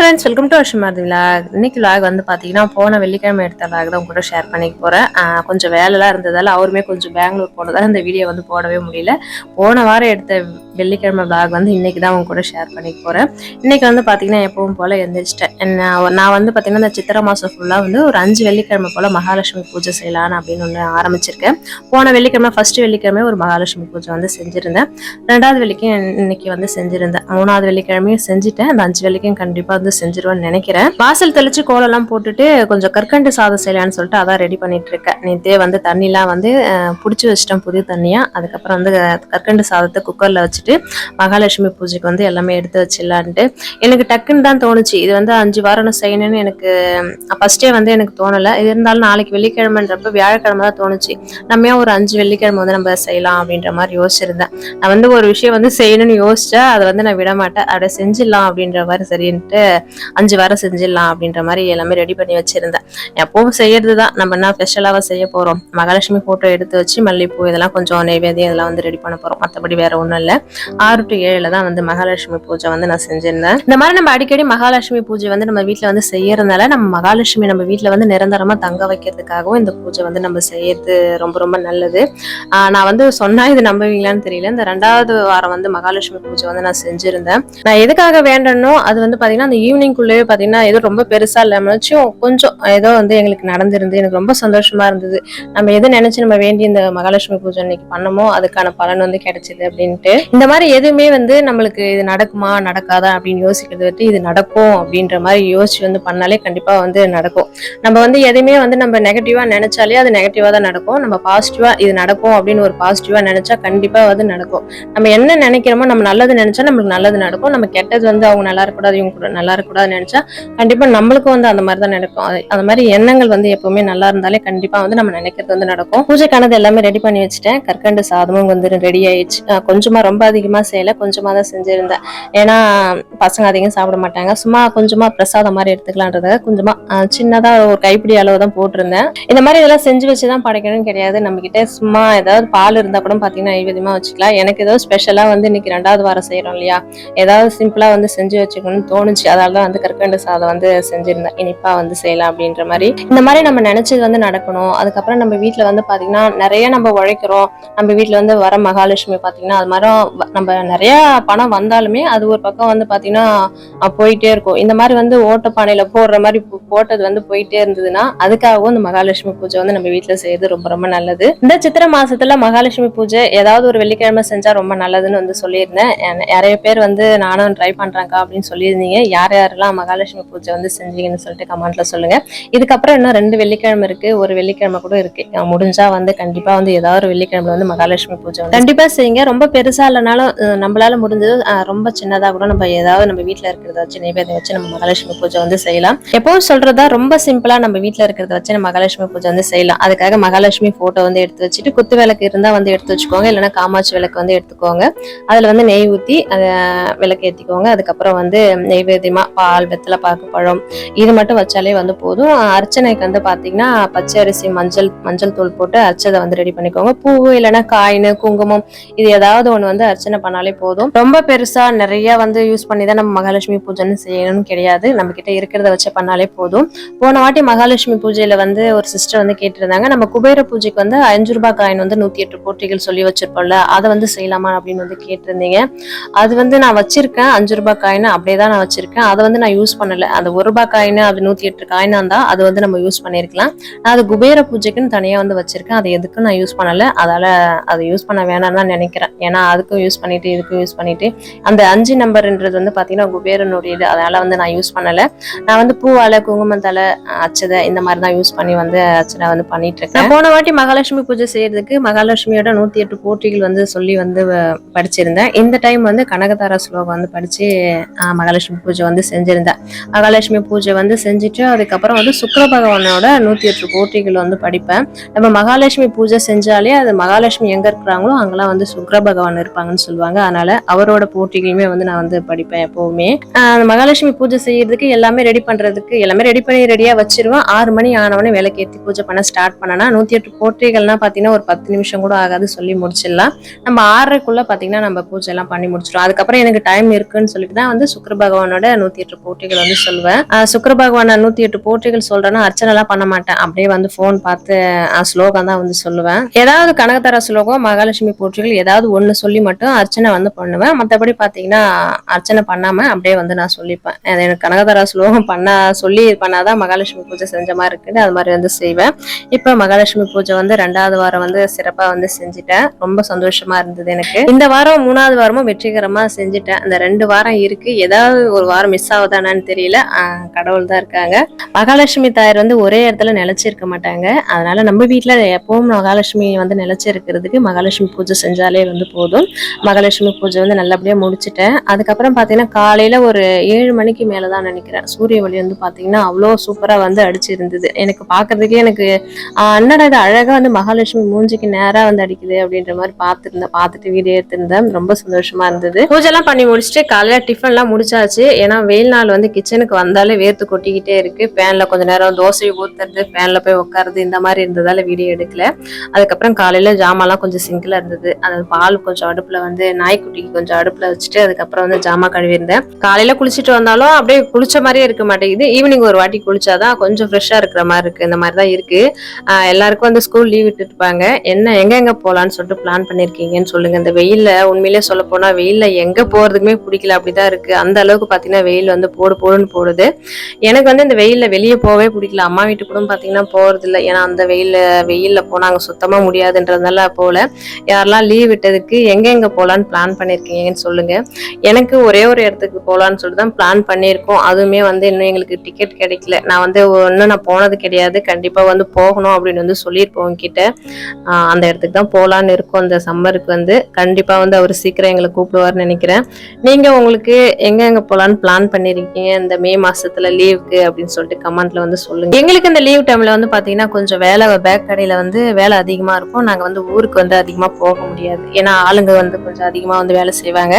Friends, welcome to Ashmarthi vlog. இன்னைக்கு vlog வந்து பார்த்தீங்கன்னா போன வெள்ளிக்கிழமை எடுத்த விலாக் தான் உங்க கூட ஷேர் பண்ணிக்க போகிறேன். கொஞ்சம் வேலைலாம் இருந்ததால் அவருமே கொஞ்சம் பெங்களூர் போனதால் இந்த வீடியோ வந்து போடவே முடியல. போன வாரம் எடுத்த வெள்ளிக்கிழமை விலாக் வந்து இன்னைக்கு தான் உங்க கூட ஷேர் பண்ணிக்க போகிறேன். இன்னைக்கு வந்து பார்த்தீங்கன்னா எப்பவும் போல் எழுந்திரிச்சிட்டேன். நான் வந்து பார்த்தீங்கன்னா இந்த சித்திரை மாதம் ஃபுல்லாக வந்து ஒரு 5 வெள்ளிக்கிழமை போல் மகாலட்சுமி பூஜை செய்யலான்னு அப்படின்னு ஒன்று ஆரம்பிச்சிருக்கேன். போன வெள்ளிக்கிழமை ஃபர்ஸ்ட் வெள்ளிக்கிழமை ஒரு மகாலட்சுமி பூஜை வந்து செஞ்சுருந்தேன். 2வது வெள்ளிக்கும் இன்னைக்கு வந்து செஞ்சுருந்தேன். 3வது வெள்ளிக்கிழமையும் செஞ்சுட்டேன். அந்த 5 வெள்ளிக்கும் கண்டிப்பாக வந்து செஞ்சிருவேன்னு நினைக்கிறேன். வாசல் தெளிச்சு கோலெல்லாம் போட்டுட்டு கொஞ்சம் கற்கண்டு சாதம் செய்யலான்னு சொல்லிட்டு அதான் ரெடி பண்ணிட்டு இருக்கேன். நேற்றே வந்து தண்ணிலாம் வந்து பிடிச்சி வச்சிட்டேன் புது தண்ணியா. அதுக்கப்புறம் வந்து கற்கண்டு சாதத்தை குக்கர்ல வச்சுட்டு மகாலட்சுமி பூஜைக்கு வந்து எல்லாமே எடுத்து வச்சிடலான்ட்டு எனக்கு டக்குன்னு தான் தோணுச்சு. இது வந்து 5 வாரம் செய்யணும்னு எனக்கு ஃபர்ஸ்டே வந்து எனக்கு தோணலை. இது இருந்தாலும் நாளைக்கு வெள்ளிக்கிழமைன்றப்ப வியாழக்கிழமை தான் தோணுச்சு. நம்ம ஒரு 5 வெள்ளிக்கிழமை வந்து நம்ம செய்யலாம் அப்படின்ற மாதிரி யோசிச்சிருந்தேன். நான் வந்து ஒரு விஷயம் வந்து செய்யணும்னு யோசிச்சா அதை வந்து நான் விட மாட்டேன். அப்படியே செஞ்சிடலாம் அப்படின்ற மாதிரி சரின்ட்டு 5 வாரம் செஞ்சிடலாம் அப்படின்ற மாதிரி எல்லாமே ரெடி பண்ணி வச்சிருந்தேன். எப்பவும் செய்யறது தான். நம்ம என்ன ஸ்பெஷலாக செய்ய போறோம்? மகாலட்சுமி போட்டோ எடுத்து வச்சு மல்லிப்பூ இதெல்லாம் கொஞ்சம் நைவேத்தியம் இதெல்லாம் வந்து ரெடி பண்ண போறோம். மற்றபடி வேற ஒன்றும் இல்லை. 6 to 7 தான் வந்து மகாலட்சுமி பூஜை வந்து நான் செஞ்சிருந்தேன். இந்த மாதிரி நம்ம அடிக்கடி மகாலட்சுமி பூஜை வந்து நம்ம வீட்டில் வந்து செய்யறதுனால நம்ம மகாலட்சுமி நம்ம வீட்டில் வந்து நிரந்தரமா தங்க வைக்கிறதுக்காகவும் இந்த பூஜை வந்து நம்ம செய்யறது ரொம்ப ரொம்ப நல்லது. நான் வந்து சொன்னா இது நம்புவீங்களான்னு தெரியல. இந்த 2வது வாரம் வந்து மகாலட்சுமி பூஜை வந்து நான் செஞ்சிருந்தேன். நான் எதுக்காக வேண்டணும் அது வந்து பாத்தீங்கன்னா அந்த ஈவினிங்குள்ளேயே பாத்தீங்கன்னா ஏதோ ரொம்ப பெருசா இல்லாமச்சும் கொஞ்சம் ஏதோ வந்து எங்களுக்கு நடந்திருந்து எனக்கு ரொம்ப சந்தோஷமா இருந்தது. நம்ம எது நினைச்சு நம்ம வேண்டி இந்த மகாலட்சுமி பூஜை இன்னைக்கு பண்ணமோ அதுக்கான பலன் வந்து கிடைச்சது அப்படின்ட்டு. இந்த மாதிரி எதுவுமே வந்து நம்மளுக்கு இது நடக்குமா நடக்காதா அப்படின்னு யோசிக்கிறது வந்து இது நடக்கும் அப்படின்ற மாதிரி யோசிச்சு வந்து பண்ணாலே கண்டிப்பா வந்து நடக்கும். நம்ம வந்து எதுவுமே வந்து நம்ம நெகட்டிவா நினைச்சாலே அது நெகட்டிவா தான் நடக்கும். நம்ம பாசிட்டிவா இது நடக்கும் அப்படின்னு ஒரு பாசிட்டிவா நினைச்சா கண்டிப்பா வந்து நடக்கும். நம்ம என்ன நினைக்கிறோமோ நம்ம நல்லது நினைச்சா நம்மளுக்கு நல்லது நடக்கும். நம்ம கெட்டது வந்து அவங்க நல்லா இருக்கக்கூடாது இவங்க கூட நல்லா இருக்கக்கூடாதுன்னு நினைச்சா கண்டிப்பா நம்மளுக்கும் வந்து அந்த மாதிரி தான் நடக்கும். அந்த மாதிரி எண்ணங்கள் வந்து எப்பவுமே நல்லா இருந்தாலே கண்டிப்பா வந்து நம்ம நினைக்கிறது வந்து நடக்கும். பூஜைக்கானது எல்லாமே ரெடி பண்ணி வச்சுட்டேன். கற்கண்டு சாதமும் வந்து ரெடி ஆயிடுச்சு. கொஞ்சமா ரொம்ப அதிகமா செய்யல, கொஞ்சமா தான் செஞ்சிருந்தேன். ஏன்னா பசங்க அதிகம் சாப்பிட மாட்டாங்க. சும்மா கொஞ்சமா பிரசாதம் மாதிரி எடுத்துக்கலான்றத கொஞ்சமா சின்னதா ஒரு கைப்பிடி அளவு தான் போட்டிருந்தேன். இந்த மாதிரி இதெல்லாம் செஞ்சு வச்சுதான் படைக்கணும்னு கிடையாது. நம்ம கிட்ட சும்மா ஏதாவது பால் இருந்தா கூட பாத்தீங்கன்னா நைவேத்தியமா வச்சுக்கலாம். எனக்கு ஏதோ ஸ்பெஷலா வந்து இன்னைக்கு 2வது வாரம் செய்யறோம் இல்லையா, ஏதாவது சிம்பிளா வந்து செஞ்சு வச்சுக்கணும்னு தோணுச்சு. அதனாலதான் வந்து கற்கண்டு சாதம் வந்து செஞ்சிருந்தேன். இனிப்பா வந்து செய்யலாம் அப்படின்ற மாதிரி. இந்த மாதிரி நம்ம நினைச்சது வந்து நடக்கணும். அதுக்கப்புறம் நம்ம வீட்டுல வந்து பாத்தீங்கன்னா நிறைய நம்ம உழைக்கிறோம். நம்ம வீட்டுல வந்து வர மகாலட்சுமி பாத்தீங்கன்னா அது மாதிரி நம்ம நிறைய பணம் வந்தாலுமே அது ஒரு பக்கம் வந்து பாத்தீங்கன்னா போயிட்டே இருக்கும். இந்த மாதிரி வந்து ஓட்ட பானையில போடுற மாதிரி போட்டது வந்து போயிட்டே இருந்ததுன்னா அதுக்காகவும் இந்த மகாலட்சுமி பூஜை வந்து நம்ம வீட்டுல செய்யறது ரொம்ப ரொம்ப நல்லது. இந்த சித்திரை மாசத்துல மகாலட்சுமி பூஜை ஏதாவது ஒரு வெள்ளிக்கிழமை செஞ்சா ரொம்ப நல்லதுன்னு வந்து சொல்லியிருந்தேன். நிறைய பேர் வந்து நானும் ட்ரை பண்றேன்க்கா அப்படின்னு சொல்லியிருந்தீங்க. யார் யாரெல்லாம் மகாலட்சுமி பூஜை வந்து செஞ்சீங்கன்னு சொல்லிட்டு கமெண்ட்ல சொல்லுங்க. இதுக்கப்புறம் இன்னும் 2 வெள்ளிக்கிழமை இருக்கு, ஒரு வெள்ளிக்கிழமை கூட இருக்கு. முடிஞ்சா வந்து கண்டிப்பா வந்து ஏதாவது ஒரு வெள்ளிக்கிழமை வந்து மகாலட்சுமி பூஜை வந்து கண்டிப்பா செய்யுங்க. ரொம்ப பெருசா இல்லைனாலும் நம்மளால முடிஞ்சது ரொம்ப சின்னதா கூட நம்ம ஏதாவது நம்ம வீட்டுல இருக்கிறத வச்சு நைவேத்தியம் வச்சு நம்ம மகாலட்சுமி பூஜை வந்து செய்யலாம். எப்பவும் சொல்றதா ரொம்ப சிம்பிளா நம்ம வீட்டுல இருக்கிறத வச்சு நம்ம மகாலட்சுமி பூஜை வந்து செய்யலாம். அதுக்காக மகாலட்சுமி போட்டோ வந்து எடுத்து வச்சுட்டு குத்து விளக்கு இருந்தா வந்து எடுத்து வச்சுக்கோங்க, இல்லைன்னா காமாட்சி விளக்கு வந்து எடுத்துக்கோங்க. அதுல வந்து நெய் ஊத்தி விளக்கு ஏற்றிக்கோங்க. அதுக்கப்புறம் வந்து நெய்வேத்தியமா பால், வெத்தலை பாக்கு, பழம் இது மட்டும் வச்சாலே வந்து போதும். அர்ச்சனைக்கு வந்து பாத்தீங்கன்னா பச்சை அரிசி மஞ்சள் தூள் போட்டு அர்ச்சதை வந்து ரெடி பண்ணிக்கோங்க. பூ இல்லைன்னா காயின், குங்குமம் இது ஏதாவது ஒண்ணு வந்து அர்ச்சனை பண்ணாலே போதும். ரொம்ப பெருசா நிறைய வந்து யூஸ் பண்ணி தான் நம்ம மகாலட்சுமி பூஜைன்னு செய்யணும்னு கிடையாது. நம்ம கிட்ட இருக்கிறத வச்சு பண்ணாலே போதும். போன வாட்டி மகாலட்சுமி பூஜையில வந்து ஒரு சிஸ்டர் வந்து கேட்டிருந்தாங்க, நம்ம குபேர பூஜைக்கு வந்து 5 ரூபாய் காயின் வந்து 108 போட்டிகள் சொல்லி வச்சிருப்போம்ல, அதை வந்து செய்யலாமா அப்படின்னு வந்து கேட்டிருந்தீங்க. அது வந்து நான் வச்சிருக்கேன். 5 ரூபாய் காயின் அப்படியே தான் நான் வச்சிருக்கேன். அதை வந்து நான் யூஸ் பண்ணல. அந்த 1 ரூபாய் காயின் அது 108 காயினா இருந்தா அது வந்து நம்ம யூஸ் பண்ணிருக்கலாம். நான் அது குபேர பூஜைக்குன்னு தனியா வந்து வச்சிருக்கேன். அது எதுக்கும் நான் யூஸ் பண்ணல. அதால அதை யூஸ் பண்ண வேணாம்னு தான் நினைக்கிறேன். ஏன்னா அதுக்கும் யூஸ் பண்ணிட்டு இதுக்கும் யூஸ் பண்ணிட்டு அந்த 5 நம்பர்ன்றது வந்து பாத்தீங்கன்னா குபேரனுடைய இது. அதனால வந்து நான் யூஸ் பண்ணல. நான் வந்து பூவாலை, குங்குமத்தால, அச்சதை இந்த மாதிரி தான் யூஸ் பண்ணி வந்து அர்ச்சனை வந்து பண்ணிட்டு இருக்கேன். போன வாட்டி மகாலட்சுமி பூஜை செய்யறதுக்கு மகாலட்சுமியோட 108 போட்டிகள் வந்து சொல்லி வந்து படிச்சிருந்தேன். இந்த டைம் வந்து கனகதார ஸ்லோகம் வந்து படிச்சு மகாலட்சுமி பூஜை வந்து செஞ்சிருந்தேன். மகாலட்சுமி பூஜை வந்து செஞ்சுட்டு அதுக்கப்புறம் வந்து சுக்கிர பகவானோட 108 போட்டிகள் வந்து படிப்பேன். நம்ம மகாலட்சுமி பூஜை செஞ்சாலே அது மகாலட்சுமி எங்க இருக்கிறாங்களோ அங்கெல்லாம் வந்து சுக்கிர பகவான் இருப்பாங்கன்னு சொல்லுவாங்க. அதனால அவரோட போட்டிகளுமே வந்து நான் வந்து படிப்பேன் எப்பவுமே. மகாலட்சுமி பூஜை செய்ய செய்யறதுக்கு எல்லாமே ரெடி பண்றதுக்கு எல்லாமே ரெடி பண்ணி ரெடியா வச்சிருவேன். 6 மணி ஆனவனே விளக்கேத்தி பூஜை பண்ண ஸ்டார்ட் பண்ணனா 108 போற்றிகள்னா பாத்தீங்கன்னா ஒரு 10 நிமிஷம் கூட ஆகாது, சொல்லி முடிச்சிடலாம். நம்ம 6:30க்குள்ள பாத்தீங்கன்னா நம்ம பூஜை எல்லாம் பண்ணி முடிச்சிடும். அதுக்கப்புறம் எனக்கு டைம் இருக்குன்னு சொல்லிட்டு தான் வந்து சுக்கிர பகவானோட 108 போற்றிகள் வந்து சொல்லுவேன். சுக்கிர பகவான் 108 போற்றிகள் சொல்றேன்னா அர்ச்சனை எல்லாம் பண்ண மாட்டேன். அப்படியே வந்து போன் பார்த்து ஸ்லோகம் தான் வந்து சொல்லுவேன். ஏதாவது கனகதார ஸ்லோகம், மகாலட்சுமி போற்றிகள் ஏதாவது ஒண்ணு சொல்லி மட்டும் அர்ச்சனை வந்து பண்ணுவேன். மற்றபடி பாத்தீங்கன்னா அர்ச்சனை பண்ணாம அப்படியே வந்து நான் சொல்லிப்பேன். எனக்கு கனகதார ஸ்லோகம் சொல்லி பண்ணாதான் மகாலட்சுமி பூஜை செஞ்ச மாதிரி இருக்குன்னு அது மாதிரி வந்து செய்வேன். இப்ப மகாலட்சுமி பூஜை வந்து 2வது வாரம் வந்து சிறப்பா வந்து செஞ்சுட்டேன். ரொம்ப சந்தோஷமா இருந்தது எனக்கு. இந்த வாரம் 3வது வாரமும் வெற்றிகரமா செஞ்சுட்டேன். அந்த 2 வாரம் இருக்கு, ஏதாவது ஒரு வாரம் மிஸ் ஆகுதானான்னு தெரியல. கடவுள் தான் இருக்காங்க. மகாலட்சுமி தாயார் வந்து ஒரே இடத்துல நிலைச்சிருக்க மாட்டாங்க. அதனால நம்ம வீட்டுல எப்பவும் மகாலட்சுமி வந்து நிலைச்சிருக்கிறதுக்கு மகாலட்சுமி பூஜை செஞ்சாலே வந்து போதும். மகாலட்சுமி பூஜை வந்து நல்லபடியா முடிச்சுட்டேன். அதுக்கப்புறம் பாத்தீங்கன்னா காலையில ஒரு 7 மணிக்கு மேலதான் நினைக்கிறேன், சூரிய ஒளி வந்து பாத்தீங்கன்னா அவ்வளோ சூப்பரா வந்து அடிச்சு இருந்தது. எனக்கு பாக்குறதுக்கே எனக்கு அண்ணடா இது அழகா வந்து மகாலட்சுமி மூஞ்சிக்கு நேரா வந்து அடிக்குது அப்படின்ற மாதிரி பார்த்துட்டு வீடியோ எடுத்திருந்தேன். ரொம்ப சந்தோஷமா இருந்தது. பூஜை எல்லாம் பண்ணி முடிச்சுட்டு காலையில டிஃபன் எல்லாம் முடிச்சாச்சு. ஏன்னா வெயில் நாள் வந்து கிச்சனுக்கு வந்தாலே வேர்த்து கொட்டிக்கிட்டே இருக்கு. பேன்ல கொஞ்ச நேரம் தோசை ஊத்துறது, பேன்ல போய் உட்காருது, இந்த மாதிரி இருந்ததால வீடியோ எடுக்கல. அதுக்கப்புறம் காலையில ஜாமான்லாம் கொஞ்சம் சிங்கில இருந்தது. அது பால் கொஞ்சம் அடுப்புல வந்து நாய்க்குட்டிக்கு கொஞ்சம் அடுப்புல வச்சுட்டு அதுக்கப்புறம் வந்து ஜாமா கழுவி இருந்தேன். காலையில குளிச்சுட்டு வந்தாலும் அப்படியே குளிச்ச மாதிரியே இருக்க மாட்டேங்குது. ஈவினிங் ஒரு வாட்டி குளிச்சாதான் கொஞ்சம் ஃப்ரெஷ்ஷா இருக்கிற மாதிரி இருக்கு. இந்த மாதிரிதான் இருக்கு. எல்லாருக்கும் வந்து ஸ்கூல் லீவ் விட்டுட்டு இருப்பாங்க. எங்க போலான்னு சொல்லிட்டு பிளான் பண்ணிருக்கீங்கன்னு சொல்லுங்க. இந்த வெயில்ல உண்மையிலே சொல்ல போனா வெயில்ல எங்க போறதுக்குமே பிடிக்கல, அப்படிதான் இருக்கு. அந்த அளவுக்கு பாத்தீங்கன்னா வெயில் வந்து போடுன்னு போடுது. எனக்கு வந்து இந்த வெயில்ல வெளியே போவே பிடிக்கல. அம்மா வீட்டுக்கு கூட பாத்தீங்கன்னா போறது இல்லை. ஏன்னா அந்த வெயில்ல போனாங்க சுத்தமா முடியாதுன்றதுனால போல. யாரெல்லாம் லீவ் விட்டதுக்கு எங்க போலான்னு பிளான் பண்ணிருக்கீங்கன்னு சொல்லுங்க. எனக்கு ஒரே ஒரு இடத்துக்கு போலான்னு சொல்லிட்டு தான் பிளான் பண்ணியிருக்கோம். அதுவுமே வந்து இன்னும் எங்களுக்கு டிக்கெட் கிடைக்கல. நான் வந்து இன்னும் நான் போனது கிடையாது. கண்டிப்பா வந்து போகணும் அப்படின்னு வந்து சொல்லியிருப்போம் கிட்ட. அந்த இடத்துக்கு தான் போலான்னு இருக்கோம். இந்த சம்மருக்கு வந்து கண்டிப்பா வந்து அவர் சீக்கிரம் எங்களை கூப்பிடுவார்னு நினைக்கிறேன். நீங்க உங்களுக்கு எங்க போலான்னு பிளான் பண்ணிருக்கீங்க இந்த மே மாசத்துல லீவுக்கு அப்படின்னு சொல்லிட்டு கமெண்ட்ல வந்து சொல்லுங்க. எங்களுக்கு இந்த லீவ் டைம்ல வந்து பாத்தீங்கன்னா கொஞ்சம் வேலை, பேக் கடையில வந்து வேலை அதிகமா இருக்கும். நாங்க வந்து ஊருக்கு வந்து அதிகமா போக முடியாது. ஏன்னா ஆளுங்க வந்து கொஞ்சம் அதிகமா வந்து வேலை செய்வாங்க.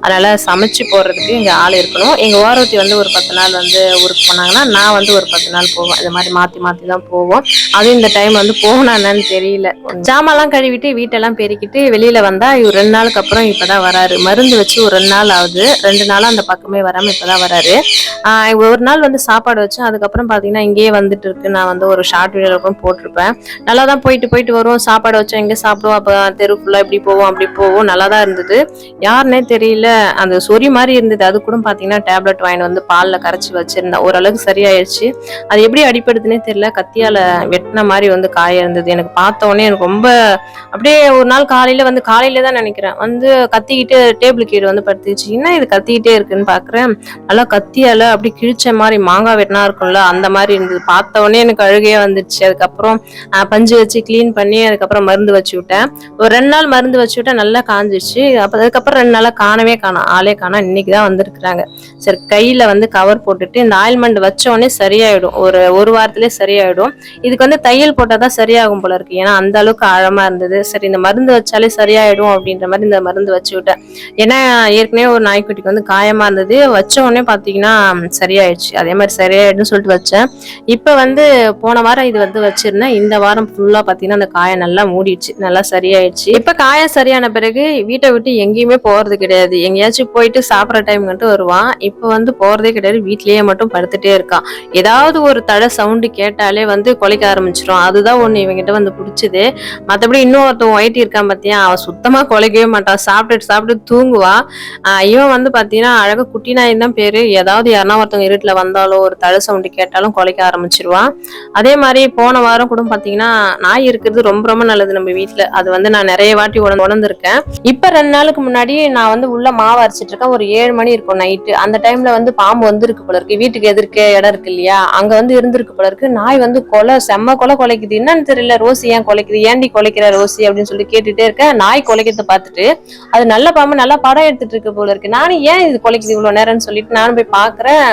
அதனால சமைச்சு போடுறதுக்கு இங்க ஆள் இருக்கணும். எங்க ஓரவத்தி வந்து ஒரு 10 நாள் வந்து ஊருக்கு போனாங்கன்னா நான் வந்து ஒரு 10 நாள் போவேன். இந்த மாதிரி மாத்தி தான் போவோம். அது இந்த டைம் வந்து போனா என்னன்னு தெரியல. ஜாமான்லாம் கழுவிட்டு வீட்டெல்லாம் பெருக்கிட்டு வெளியில வந்தா இவர் 2 நாளுக்கு அப்புறம் இப்பதான் வராரு. மருந்து வச்சு ஒரு 2 நாள் ஆகுது. 2 நாளா அந்த பக்கமே வராம இப்பதான் வராரு. ஒரு நாள் வந்து சாப்பாடு வச்சேன். அதுக்கப்புறம் பாத்தீங்கன்னா இங்கேயே வந்துட்டு இருக்கு. நான் வந்து ஒரு ஷார்ட் வீடியோ போட்டிருப்பேன். நல்லா தான் போயிட்டு வரும். சாப்பாடு வச்சோம், எங்க சாப்பிடுவோம், அப்ப தெரு ஃபுல்லா இப்படி போவோம் அப்படி போவோம். நல்லா தான் இருந்தது. யாருன்னே தெரியல, அந்த சொறி மாதிரி இருந்தது. அது கூட பாத்தீங்கன்னா டேப்லெட் வாங்கிட்டு வந்து பால்ல கரைச்சி வச்சிருந்தேன். ஓரளவுக்கு சரியாயிடுச்சு. அது எப்படி அடிப்படுதுன்னே தெரியல. கத்தியால வெட்டின மாதிரி வந்து காய இருந்தது. எனக்கு பார்த்த உடனே எனக்கு ரொம்ப அப்படியே ஒரு நாள் காலையில தான் நினைக்கிறேன் வந்து கத்திக்கிட்டு டேபிள் கீழே வந்து படுத்துச்சு. என்ன இது கத்திக்கிட்டே இருக்குன்னு பாக்குறேன். நல்லா கத்தியால அப்படி கிழிச்ச மாதிரி மாங்காய் வெட்டினா இருக்கும்ல அந்த மாதிரி இருந்தது. பார்த்த உடனே எனக்கு அழுகையே வந்துடுச்சு. அதுக்கப்புறம் பஞ்சு வச்சு கிளீன் பண்ணி அதுக்கப்புறம் மருந்து வச்சு விட்டேன். ஒரு 2 நாள் மருந்து வச்சு விட்டேன், நல்லா காஞ்சிடுச்சு. அதுக்கப்புறம் 2 நாளா காணவே காணோம், ஆளே காணோம். இன்னைக்குதான் வந்திருக்கிறாங்க. சரி, கையில வந்து கவர் போட்டுட்டு இந்த ஆயில்மெண்ட் வச்ச உடனே சரியாயிடும். ஒரு வாரத்திலே சரியாயிடும். இதுக்கு வந்து தையல் போட்டாதான் சரியாகும் போல இருக்கு. ஏன்னா அந்த அளவுக்கு ஆழமா இருந்தது. சரி, இந்த மருந்து வச்சாலே சரியாயிடும் அப்படின்ற மாதிரி இந்த மருந்து வச்சு விட்டேன். ஏன்னா ஏற்கனவே ஒரு நாய்க்குட்டிக்கு வந்து காயமா இருந்தது. வச்ச உடனே பாத்தீங்கன்னா சரியாயிடுச்சு. அதே மாதிரி சரியாயிடுன்னு சொல்லிட்டு வச்சேன். இப்ப வந்து போன வாரம் இது வந்து வச்சிருந்தேன். இந்த வாரம் ஃபுல்லா பாத்தீங்கன்னா அந்த காயம் நல்லா மூடிடுச்சு, நல்லா சரியாயிடுச்சு. இப்ப காயம் சரியான பிறகு வீட்டை விட்டு எங்கேயுமே போறது கிடையாது. எங்கேயாச்சும் போயிட்டு சாப்பிட்ற டைம் மட்டும் வருவான். இப்ப வந்து போறதே கிடையாது. வீட்லயே மட்டும் படுத்துட்டே இருக்கான். ஏதாவது ஒரு தடை சவுண்டு கேட்டாலே வந்து கொலைக்க ஆரம்பிச்சிடும். அதுதான் ஒண்ணு இவங்கிட்ட வந்து பிடிச்சது. மத்தபடி இன்னொருத்தன் ஒயிட்டி இருக்கான் பாத்தியா, அவன் சுத்தமா கொலைக்கவே மாட்டான். சாப்பிட்டு தூங்குவான். இவன் வந்து பாத்தீங்கன்னா அழகா குட்டி நாய் தான் பேரு. ஏதாவது யாருன்னா ஒருத்தவங்க இருட்டுல வந்தாலும் ஒரு தடை சவுண்டு கேட்டாலும் கொலைக்க ஆரம்பிச்சிருவான். அதே மாதிரி போன வாரம் கூட பாத்தீங்கன்னா நாய் இருக்கிறது ரொம்ப ரொம்ப நல்லது நம்ம வீட்டுல. அது வந்து நான் நிறைய வாட்டி உணர்ந்திருக்கேன். இப்ப 2 நாளுக்கு முன்னாடி நான் வந்து உள்ள மாவு அரைச்சிட்டு இருக்கேன். ஒரு 7 மணி இருக்கும் நைட்டு. அந்த டைம்ல வந்து பாம்பு வந்து இருக்கு போல இருக்கு. வீட்டுக்கு எதிர்க்க இடம் இருக்கு இல்லையா, அங்க வந்து இருந்திருக்கு போல இருக்கு. நாய் வந்து செம்ம கொலைக்குது. என்னன்னு தெரியல, ரோசி ஏன் கொலைக்குது, ஏண்டி கொலைக்கிற ரோசி அப்படின்னு சொல்லி கேட்டுட்டே இருக்கேன். நாய் கொலைக்கிறத பார்த்துட்டு அது நல்ல பாம்பு, நல்லா படம் எடுத்துட்டு இருக்கு போல இருக்கு. நானும் ஏன் இது கொலைக்குது இவ்வளவு நேரம்னு சொல்லிட்டு நானும் போய் பாக்குறேன்.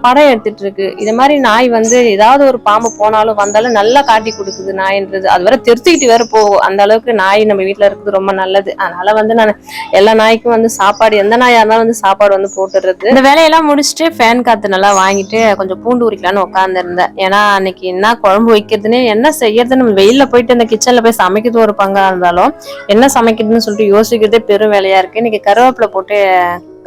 படம் எடுத்துட்டு இருக்கு. இது மாதிரி நாய் வந்து ஏதாவது ஒரு பாம்பு போனாலும் வந்தாலும் நல்லா காட்டி கொடுக்குது நாயின்றது. அது வரை தெரிச்சுக்கிட்டு வேற போகும். அந்த அளவுக்கு நாய் நம்ம வீட்டுல இருக்குது ரொம்ப நல்லது. அதனால வந்து நான் எல்லா நாய்க்கும் வந்து சாப்பாடு, எந்த நாயா இருந்தாலும் வந்து சாப்பாடு வந்து போட்டுறது. இந்த வேலையெல்லாம் முடிச்சுட்டு ஃபேன் காத்து நல்லா வாங்கிட்டு கொஞ்சம் பூண்டு உரிக்கலான்னு உட்காந்துருந்தேன். ஏன்னா அன்னைக்கு என்ன குழம்பு வைக்கிறதுன்னு என்ன செய்யறதுன்னு வெயில்ல போயிட்டு இந்த கிச்சன்ல போய் சமைக்கிறது ஒரு பங்கா இருந்தாலும் என்ன சமைக்கிறதுன்னு சொல்லிட்டு யோசிக்கிறதே பெரும் வேலையா இருக்கு. இன்னைக்கு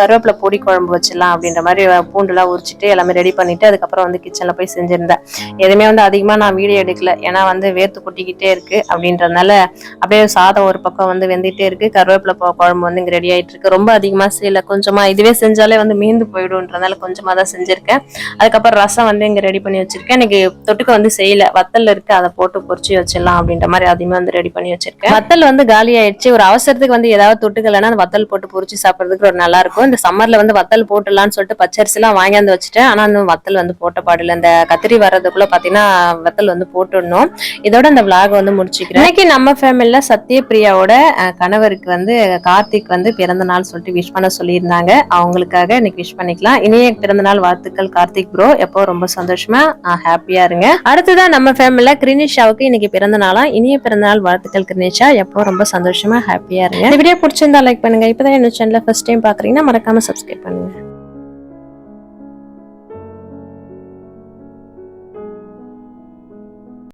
கருவேப்பிலை பொடி குழம்பு வச்சிடலாம் அப்படின்ற மாதிரி பூண்டுலாம் உரிச்சிட்டு எல்லாமே ரெடி பண்ணிட்டு அதுக்கப்புறம் வந்து கிச்சன்ல போய் செஞ்சிருந்தேன். எதுவுமே வந்து அதிகமா நான் வீடியோ எடுக்கல, ஏன்னா வந்து வேர்த்து கொட்டிக்கிட்டே இருக்கு அப்படின்றதுனால அப்படியே சாதம் ஒரு பக்கம் வந்து வெந்துட்டே இருக்கு, கருவேப்பிலை குழம்பு வந்து இங்க ரெடி ஆயிட்டு இருக்கு. ரொம்ப அதிகமா செய்யல, கொஞ்சமா இதுவே செஞ்சாலே வந்து மீந்து போயிடும்ன்றதுனால கொஞ்சமா தான் செஞ்சிருக்கேன். அதுக்கப்புறம் ரசம் வந்து இங்க ரெடி பண்ணி வச்சிருக்கேன். இன்னைக்கு தொட்டுக்க வந்து செய்யல, வத்தல் இருக்கு, அதை போட்டு பொரிச்சு வச்சிடலாம் அப்படின்ற மாதிரி அதையுமே வந்து ரெடி பண்ணி வச்சிருக்கேன். வத்தல் வந்து காலி ஆயிடுச்சு, ஒரு அவசரத்துக்கு வந்து ஏதாவது தொட்டுக்கலன்னா அந்த வத்தல் போட்டு பொரிச்சு சாப்பிடுறதுக்கு ஒரு நல்லா இருக்கும். இந்த சம்மர்ல வந்து வத்தல் போட்டுலான்னு சொல்லிட்டு பச்சரிசி எல்லாம் வாங்கியாந்து வச்சுட்டேன். ஆனா அந்த வத்தல் வந்து போட்ட பாடல, இந்த கத்திரி வர்றதுக்குள்ள பாத்தீங்கன்னா வத்தல் வந்து போட்டுடணும். இதோட இந்த விளாக் வந்து முடிச்சுக்கிறேன். இன்னைக்கு நம்ம ஃபேமிலில சத்யபிரியாவோட கணவருக்கு வந்து கார்த்திக் வந்து பிறந்த நாள் சொல்லிட்டு விஷ் பண்ண சொல்லியிருந்தாங்க. அவங்களுக்காக இன்னைக்கு விஷ் பண்ணிக்கலாம். இனிய பிறந்த நாள் வாழ்த்துக்கள் கார்த்திக் ப்ரோ, எப்போ ரொம்ப சந்தோஷமா ஹாப்பியா இருங்க. அடுத்ததான் நம்ம ஃபேமிலில கிரினிஷாவுக்கு இன்னைக்கு பிறந்த நாளா. இனிய பிறந்த நாள் வாழ்த்துக்கள் கிரினிஷா, எப்போ ரொம்ப சந்தோஷமா ஹாப்பியா இருங்க. இந்த வீடியோ பிடிச்சிருந்தா லைக் பண்ணுங்க. இப்பதான் என்ன சேனலை ஃபர்ஸ்ட் டைம் பாக்குறீங்கன்னா மறக்காம சப்ஸ்கிரைப் பண்ணுங்க.